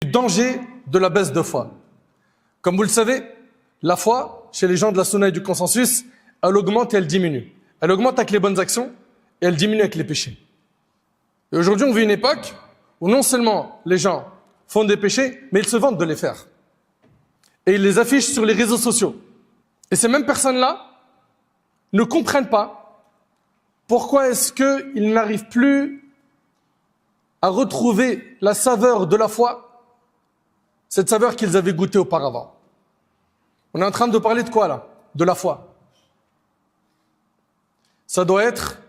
Danger de la baisse de foi. Comme vous le savez, la foi, chez les gens de la sunna et du consensus, elle augmente et elle diminue. Elle augmente avec les bonnes actions et elle diminue avec les péchés. Et aujourd'hui, on vit une époque où non seulement les gens font des péchés, mais ils se vantent de les faire. Et ils les affichent sur les réseaux sociaux. Et ces mêmes personnes-là ne comprennent pas pourquoi est-ce qu'ils n'arrivent plus à retrouver la saveur de la foi, cette saveur qu'ils avaient goûtée auparavant. On est en train de parler de quoi là? De la foi. Ça doit être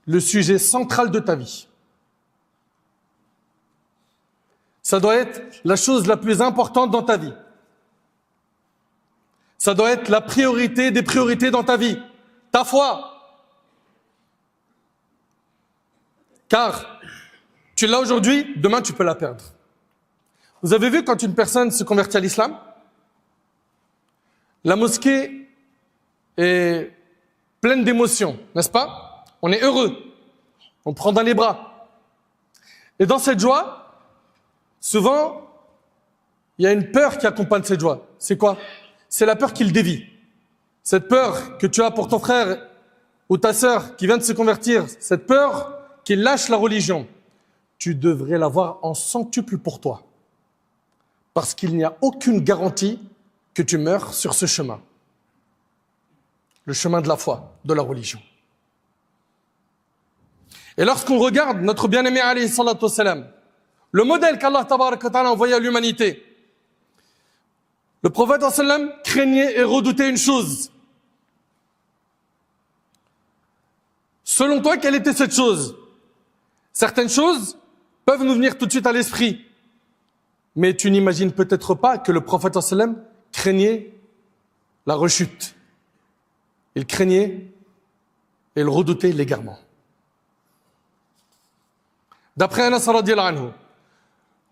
le sujet central de ta vie. Ça doit être la chose la plus importante dans ta vie. Ça doit être la priorité des priorités dans ta vie. Ta foi. Car tu l'as aujourd'hui, demain tu peux la perdre. Vous avez vu quand une personne se convertit à l'islam, la mosquée est pleine d'émotions, n'est-ce pas? On est heureux, on prend dans les bras. Et dans cette joie, souvent, il y a une peur qui accompagne cette joie. C'est quoi? C'est la peur qu'il dévie. Cette peur que tu as pour ton frère ou ta sœur qui vient de se convertir, cette peur qu'il lâche la religion, tu devrais l'avoir en centuple pour toi. Parce qu'il n'y a aucune garantie que tu meurs sur ce chemin. Le chemin de la foi, de la religion. Et lorsqu'on regarde notre bien-aimé alayhi salatu wassalam, le modèle qu'Allah tabaraka wa ta'ala a envoyé à l'humanité, le prophète sallam craignait et redoutait une chose. Selon toi, quelle était cette chose? Certaines choses peuvent nous venir tout de suite à l'esprit. Mais tu n'imagines peut-être pas que le prophète sallam craignait la rechute. Il craignait et il redoutait l'égarement. D'après Anas radiyallahu anhu,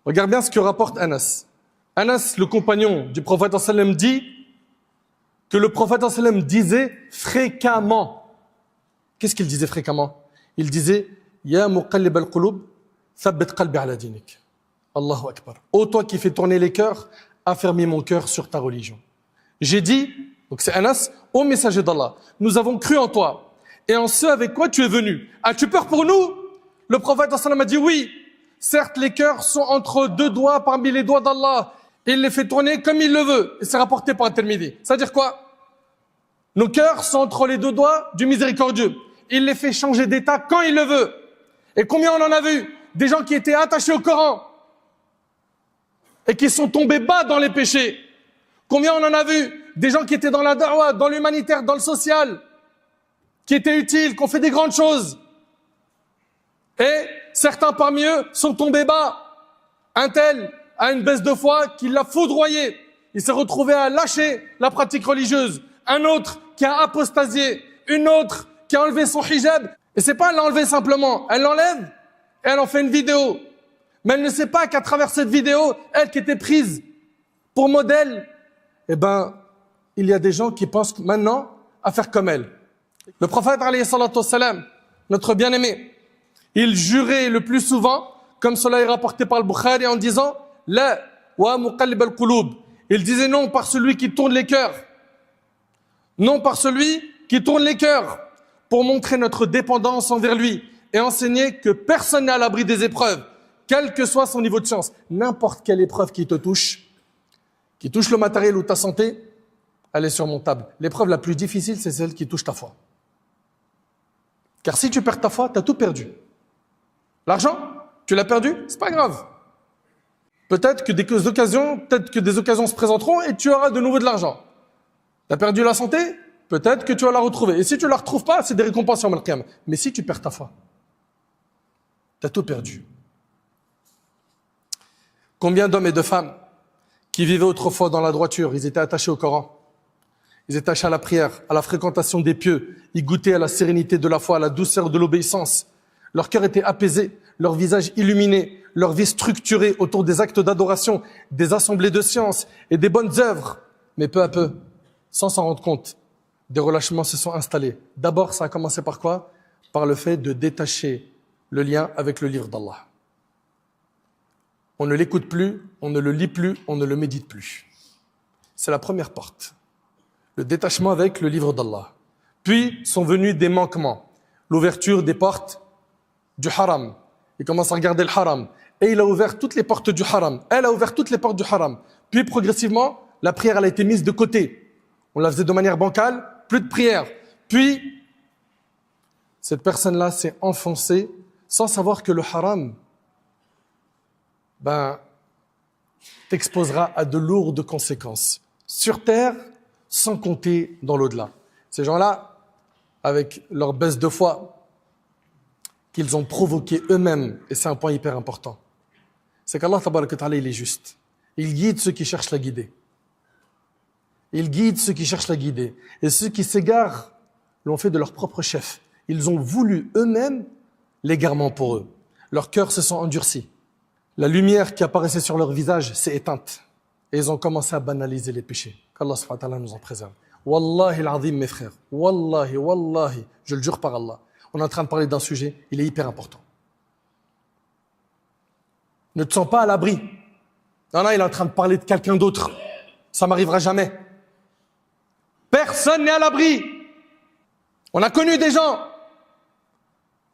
regarde bien ce que rapporte Anas. Anas, le compagnon du prophète sallam, dit que le prophète sallam disait fréquemment. Qu'est-ce qu'il disait fréquemment? Il disait Ya muqallib al-qulub, thabbit qalbi ala dinik. Allahu Akbar. Ô toi qui fais tourner les cœurs, affermis mon cœur sur ta religion. J'ai dit, donc c'est Anas, ô messager d'Allah, nous avons cru en toi et en ce avec quoi tu es venu. As-tu peur pour nous? Le prophète sallam a dit oui. Certes, les cœurs sont entre deux doigts parmi les doigts d'Allah. Il les fait tourner comme il le veut. Et c'est rapporté par At-Tirmidhi. C'est-à-dire quoi? Nos cœurs sont entre les deux doigts du miséricordieux. Il les fait changer d'état quand il le veut. Et combien on en a vu? Des gens qui étaient attachés au Coran et qui sont tombés bas dans les péchés. Combien on en a vu? Des gens qui étaient dans la da'wah, dans l'humanitaire, dans le social, qui étaient utiles, qui ont fait des grandes choses. Et certains parmi eux sont tombés bas. Un tel a une baisse de foi qui l'a foudroyé. Il s'est retrouvé à lâcher la pratique religieuse. Un autre qui a apostasié. Une autre qui a enlevé son hijab. Et c'est pas l'enlever simplement. Elle l'enlève et elle en fait une vidéo. Mais elle ne sait pas qu'à travers cette vidéo, elle qui était prise pour modèle, eh ben, il y a des gens qui pensent maintenant à faire comme elle. Le prophète, alayhi salatu wassalam, notre bien-aimé, il jurait le plus souvent, comme cela est rapporté par le Bukhari, en disant « La wa muqallib al-qulub ». Il disait non par celui qui tourne les cœurs. Non par celui qui tourne les cœurs, pour montrer notre dépendance envers lui et enseigner que personne n'est à l'abri des épreuves, quel que soit son niveau de science. N'importe quelle épreuve qui te touche, qui touche le matériel ou ta santé, elle est surmontable. L'épreuve la plus difficile, c'est celle qui touche ta foi. Car si tu perds ta foi, tu as tout perdu. L'argent, tu l'as perdu, c'est pas grave. Peut-être que des occasions se présenteront et tu auras de nouveau de l'argent. Tu as perdu la santé, peut-être que tu vas la retrouver. Et si tu la retrouves pas, c'est des récompenses sur le qiyam. Mais si tu perds ta foi, tu as tout perdu. Combien d'hommes et de femmes qui vivaient autrefois dans la droiture, ils étaient attachés au Coran, ils étaient attachés à la prière, à la fréquentation des pieux, ils goûtaient à la sérénité de la foi, à la douceur de l'obéissance. Leur cœur était apaisé, leur visage illuminé, leur vie structurée autour des actes d'adoration, des assemblées de sciences et des bonnes œuvres. Mais peu à peu, sans s'en rendre compte, des relâchements se sont installés. D'abord, ça a commencé par quoi? Par le fait de détacher le lien avec le livre d'Allah. on ne l'écoute plus, on ne le lit plus, on ne le médite plus. C'est la première porte. Le détachement avec le livre d'Allah. Puis sont venus des manquements. L'ouverture des portes du haram. Il commence à regarder le haram. Et il a ouvert toutes les portes du haram. Elle a ouvert toutes les portes du haram. Puis progressivement, la prière elle a été mise de côté. On la faisait de manière bancale, plus de prière. Puis, cette personne-là s'est enfoncée sans savoir que le haram t'exposera à de lourdes conséquences. Sur terre, sans compter dans l'au-delà. Ces gens-là, avec leur baisse de foi, qu'ils ont provoqué eux-mêmes, et c'est un point hyper important, c'est qu'Allah tabaraka wa ta'ala, il est juste. Il guide ceux qui cherchent la guider. Il guide ceux qui cherchent la guider. Et ceux qui s'égarent l'ont fait de leur propre chef. Ils ont voulu eux-mêmes l'égarement pour eux. Leurs cœurs se sont endurcis. La lumière qui apparaissait sur leur visage s'est éteinte. Et ils ont commencé à banaliser les péchés. Qu'Allah subhanahu wa ta'ala nous en préserve. Wallahi al-azim, mes frères. Wallahi, wallahi. Je le jure par Allah. On est en train de parler d'un sujet, il est hyper important. Ne te sens pas à l'abri. Non, il est en train de parler de quelqu'un d'autre. Ça m'arrivera jamais. Personne n'est à l'abri. On a connu des gens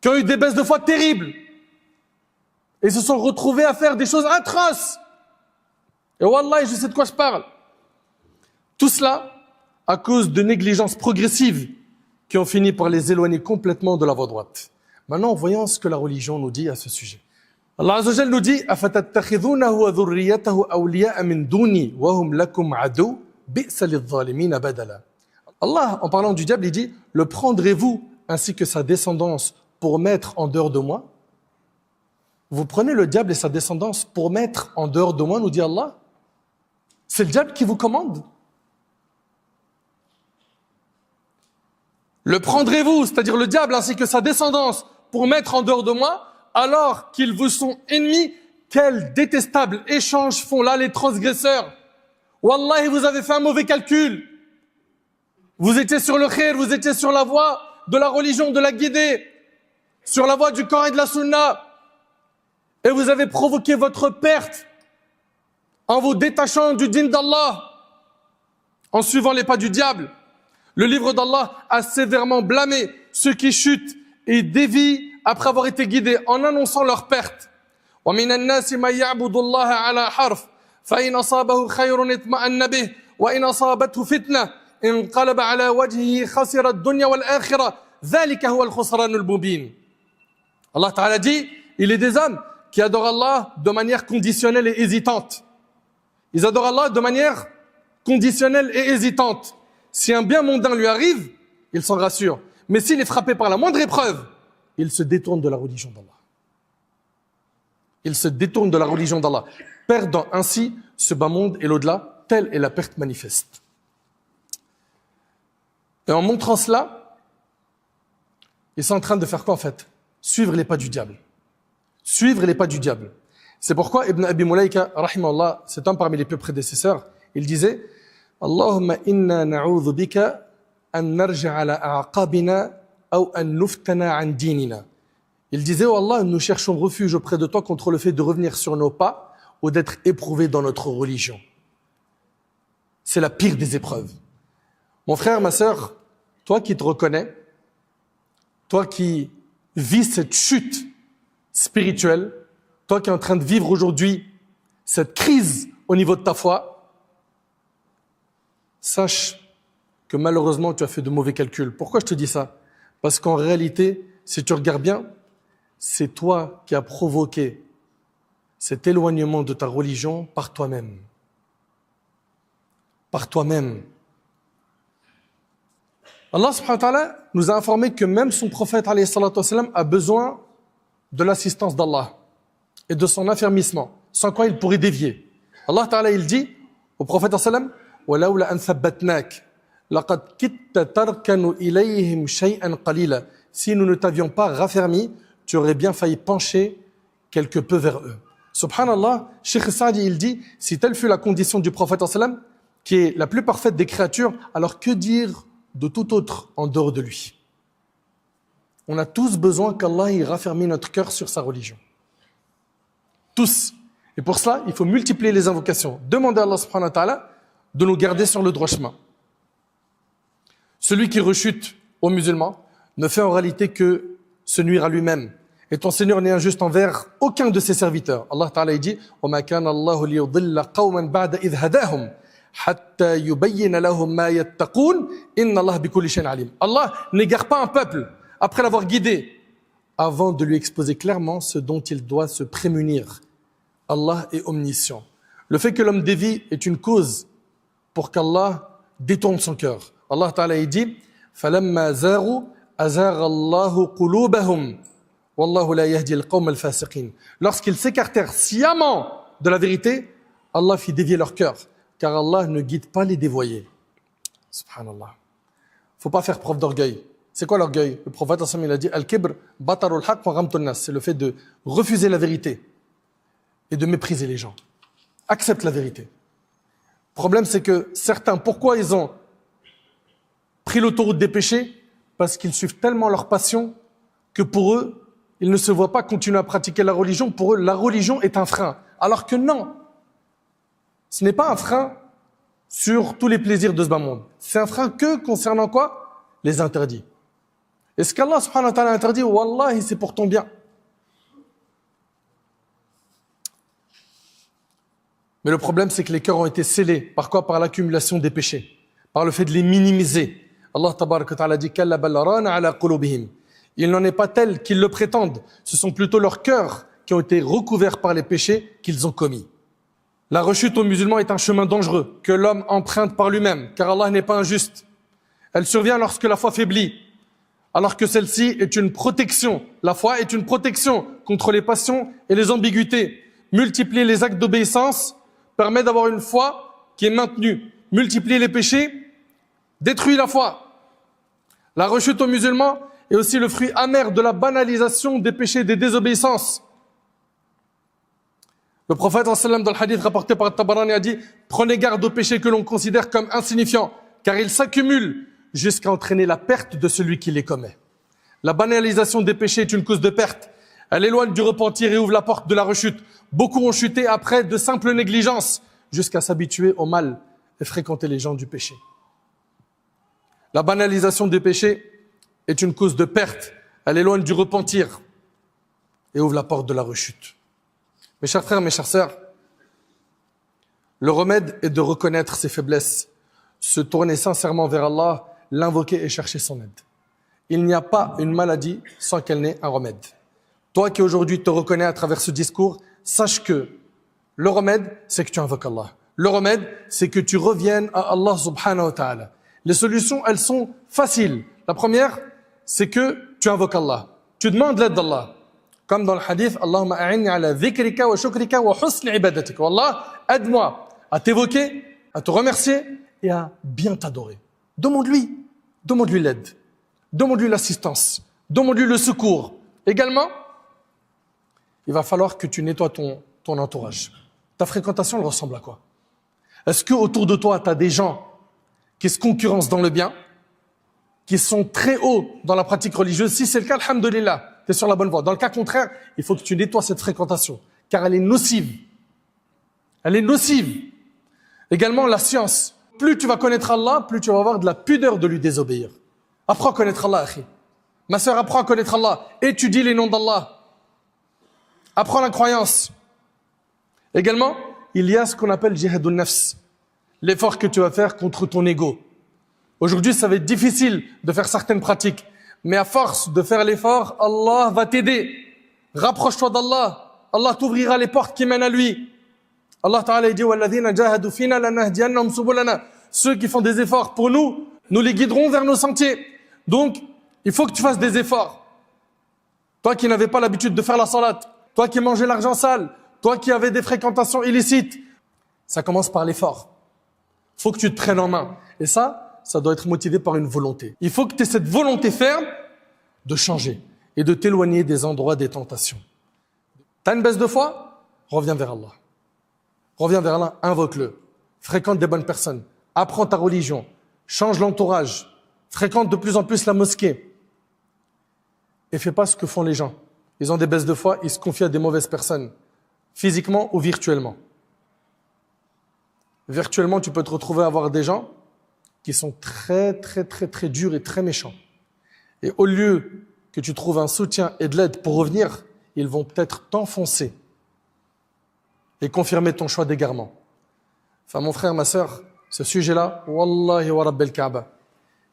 qui ont eu des baisses de foi terribles et se sont retrouvés à faire des choses atroces. Et wallahi, je sais de quoi je parle. Tout cela à cause de négligences progressives qui ont fini par les éloigner complètement de la voie droite. Maintenant, voyons ce que la religion nous dit à ce sujet. Allah Azza wa Jalla nous dit أَفَتَتَّخِذُونَهُ وَذُرِّيَّتَهُ أَوْلِيَاءَ مِنْ دُونِي وَهُمْ لَكُمْ عَدُوٌّ بِئْسَ لِلظَّالِمِينَ بَدَلًا. Allah, en parlant du diable, il dit « Le prendrez-vous ainsi que sa descendance pour mettre en dehors de moi ?» Vous prenez le diable et sa descendance pour mettre en dehors de moi, nous dit Allah. C'est le diable qui vous commande. Le prendrez-vous, c'est-à-dire le diable ainsi que sa descendance, pour mettre en dehors de moi, alors qu'ils vous sont ennemis? Quel détestable échange font là les transgresseurs. Wallahi, vous avez fait un mauvais calcul. Vous étiez sur le khair, vous étiez sur la voie de la religion, de la guidée, sur la voie du Coran et de la Sunna. Et vous avez provoqué votre perte en vous détachant du din d'Allah, en suivant les pas du diable. Le livre d'Allah a sévèrement blâmé ceux qui chutent et dévient après avoir été guidés en annonçant leur perte. وَمِنَ النَّاسِ مَنْ يَعْبُدُ اللَّهَ عَلَى حَرْفٍ فَإِنْ أَصَابَهُ خَيْرٌ اطْمَأَنَّ بِهِ وَإِنْ أَصَابَتْهُ فِتْنَةٌ انقلب على وجهه خسر الدنيا والآخرة ذلك هو الخسران المبين. Allah Ta'ala dit, il est des hommes qui adorent Allah de manière conditionnelle et hésitante. Ils adorent Allah de manière conditionnelle et hésitante. Si un bien mondain lui arrive, il s'en rassure. Mais s'il est frappé par la moindre épreuve, il se détourne de la religion d'Allah. Il se détourne de la religion d'Allah, perdant ainsi ce bas monde et l'au-delà. Telle est la perte manifeste. Et en montrant cela, ils sont en train de faire quoi en fait? Suivre les pas du diable. Suivre les pas du diable. C'est pourquoi Ibn Abi Mulaika, rahimahullah, c'est un parmi les plus prédécesseurs, il disait Allahumma inna na'udhu bika an narji'a ala a'qabina aw an nuftana an dinina. Il disait, oh Allah, nous cherchons refuge auprès de toi contre le fait de revenir sur nos pas ou d'être éprouvés dans notre religion. C'est la pire des épreuves. Mon frère, ma sœur, toi qui te reconnais, toi qui vis cette chute spirituelle, toi qui es en train de vivre aujourd'hui cette crise au niveau de ta foi, sache que malheureusement tu as fait de mauvais calculs. Pourquoi je te dis ça? Parce qu'en réalité, si tu regardes bien, c'est toi qui as provoqué cet éloignement de ta religion par toi-même. Par toi-même. Allah subhanahu wa ta'ala nous a informé que même son prophète alayhi salatu wassalam a besoin de l'assistance d'Allah et de son affermissement, sans quoi il pourrait dévier. Allah ta'ala il dit au prophète sallam وَلَوْلَا أَنْ ثَبَّتْنَاكَ لَقَدْ كِدْتَ تَرْكَنُ إِلَيْهِمْ شَيْئًا قَلِيلًا. Si nous ne t'avions pas raffermi, tu aurais bien failli pencher quelque peu vers eux. Subhanallah, Cheikh Saadi il dit, si telle fut la condition du prophète sallam, qui est la plus parfaite des créatures, alors que dire de tout autre en dehors de lui? On a tous besoin qu'Allah y raffermit notre cœur sur sa religion. Tous. Et pour cela, il faut multiplier les invocations. Demander à Allah subhanahu wa ta'ala de nous garder sur le droit chemin. Celui qui rechute aux musulmans ne fait en réalité que se nuire à lui-même. Et ton Seigneur n'est injuste envers aucun de ses serviteurs. Allah Ta'ala dit وَمَا كَانَ اللَّهُ لِيُضِلَّ قَوْمًا بَعْدَ إِذْ هَدَاهُمْ حَتَّى يُبَيِّنَ لَهُمْ مَا يَتَّقُونَ إِنَّ اللَّهَ بِكُلِّ شَيْءٍ عَلِيمٌ. Allah n'égare pas un peuple après l'avoir guidé, avant de lui exposer clairement ce dont il doit se prémunir. Allah est omniscient. Le fait que l'homme dévie est une cause pour qu'Allah détourne son cœur. Allah Ta'ala dit فَلَمَّا زَاغُوا أَزَاغَ اللَّهُ قُلُوبَهُمْ وَاللَّهُ لَا يَهْدِي الْقَوْمَ الْفَاسِقِينَ. Lorsqu'ils s'écartèrent sciemment de la vérité, Allah fit dévier leur cœur, car Allah ne guide pas les dévoyés. Subhanallah. Faut pas faire preuve d'orgueil. C'est quoi l'orgueil? Le prophète il a dit Al-kibr batarul haqq wa ghamtun nas. C'est le fait de refuser la vérité et de mépriser les gens. Accepte la vérité. Le problème, c'est que certains, pourquoi ils ont pris l'autoroute des péchés? Parce qu'ils suivent tellement leur passion que pour eux, ils ne se voient pas continuer à pratiquer la religion. Pour eux, la religion est un frein. Alors que non, ce n'est pas un frein sur tous les plaisirs de ce bas monde. C'est un frein que concernant quoi? Les interdits. Et ce qu'Allah subhanahu wa ta'ala interdit, wallahi, c'est pour ton bien. Mais le problème, c'est que les cœurs ont été scellés. Par quoi? Par l'accumulation des péchés. Par le fait de les minimiser. Allah tabaraka wa ta'ala dit Kalla bal rana ala qulubihim. Il n'en est pas tel qu'ils le prétendent. Ce sont plutôt leurs cœurs qui ont été recouverts par les péchés qu'ils ont commis. La rechute aux musulmans est un chemin dangereux que l'homme emprunte par lui-même, car Allah n'est pas injuste. Elle survient lorsque la foi faiblit, alors que celle-ci est une protection. La foi est une protection contre les passions et les ambiguïtés. Multiplier les actes d'obéissance permet d'avoir une foi qui est maintenue. Multiplier les péchés détruit la foi. La rechute aux musulmans est aussi le fruit amer de la banalisation des péchés et des désobéissances. Le prophète sallam dans le hadith rapporté par Tabarani a dit « Prenez garde aux péchés que l'on considère comme insignifiants, car ils s'accumulent jusqu'à entraîner la perte de celui qui les commet. » La banalisation des péchés est une cause de perte. Elle éloigne du repentir et ouvre la porte de la rechute. Beaucoup ont chuté après de simples négligences, jusqu'à s'habituer au mal et fréquenter les gens du péché. La banalisation des péchés est une cause de perte. Elle éloigne du repentir et ouvre la porte de la rechute. Mes chers frères, mes chères sœurs, le remède est de reconnaître ses faiblesses, se tourner sincèrement vers Allah, l'invoquer et chercher son aide. Il n'y a pas une maladie sans qu'elle n'ait un remède. Toi qui aujourd'hui te reconnais à travers ce discours, sache que le remède, c'est que tu invoques Allah. Le remède, c'est que tu reviennes à Allah subhanahu wa ta'ala. Les solutions, elles sont faciles. La première, c'est que tu invoques Allah. Tu demandes l'aide d'Allah. Comme dans le hadith, Allahumma a'inni ala dhikrika wa shukrika wa husni ibadatika. Allah, aide-moi à t'évoquer, à te remercier et à bien t'adorer. Demande-lui l'aide. Demande-lui l'assistance. Demande-lui le secours. Également, il va falloir que tu nettoies ton entourage. Ta fréquentation, elle ressemble à quoi? Est-ce que autour de toi, tu as des gens qui se concurrencent dans le bien, qui sont très hauts dans la pratique religieuse? Si c'est le cas, alhamdulillah, tu es sur la bonne voie. Dans le cas contraire, il faut que tu nettoies cette fréquentation, car elle est nocive. Elle est nocive. Également, la science. Plus tu vas connaître Allah, plus tu vas avoir de la pudeur de lui désobéir. Apprends à connaître Allah, akhi. Ma sœur, apprends à connaître Allah. Étudie les noms d'Allah. Apprends la croyance. Également, il y a ce qu'on appelle jihadun nafs, l'effort que tu vas faire contre ton ego. Aujourd'hui, ça va être difficile de faire certaines pratiques, mais à force de faire l'effort, Allah va t'aider. Rapproche-toi d'Allah. Allah t'ouvrira les portes qui mènent à lui. Allah Ta'ala dit وَالَّذِينَ جَاهَدُوا فِينَا لَنَهْدِيَنَّهُمْ سُبُلَنَا. Ceux qui font des efforts pour nous, nous les guiderons vers nos sentiers. Donc, il faut que tu fasses des efforts. Toi qui n'avais pas l'habitude de faire la salat, toi qui mangeais l'argent sale, toi qui avais des fréquentations illicites, ça commence par l'effort. Il faut que tu te prennes en main. Et ça doit être motivé par une volonté. Il faut que tu aies cette volonté ferme de changer et de t'éloigner des endroits des tentations. Tu as une baisse de foi? Reviens vers Allah. Reviens vers Allah, invoque-le. Fréquente des bonnes personnes. Apprends ta religion. Change l'entourage. Fréquente de plus en plus la mosquée. Et fais pas ce que font les gens. Ils ont des baisses de foi, ils se confient à des mauvaises personnes. physiquement ou virtuellement. Virtuellement, tu peux te retrouver à avoir des gens qui sont très durs et très méchants. Et au lieu que tu trouves un soutien et de l'aide pour revenir, ils vont peut-être t'enfoncer et confirmer ton choix d'égarement. Enfin, mon frère, ma sœur, ce sujet-là, Wallahi wa Rabbil Kaaba,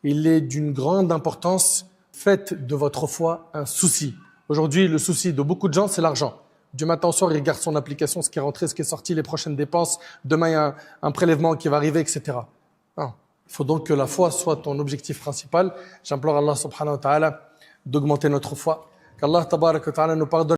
il est d'une grande importance. Faites de votre foi un souci. Aujourd'hui, le souci de beaucoup de gens, c'est l'argent. Du matin au soir, il regarde son application, ce qui est rentré, ce qui est sorti, les prochaines dépenses. Demain, il y a un prélèvement qui va arriver, etc. Non. Il faut donc que la foi soit ton objectif principal. J'implore Allah subhanahu wa ta'ala d'augmenter notre foi. Qu'Allah tabarak wa ta'ala nous pardonne.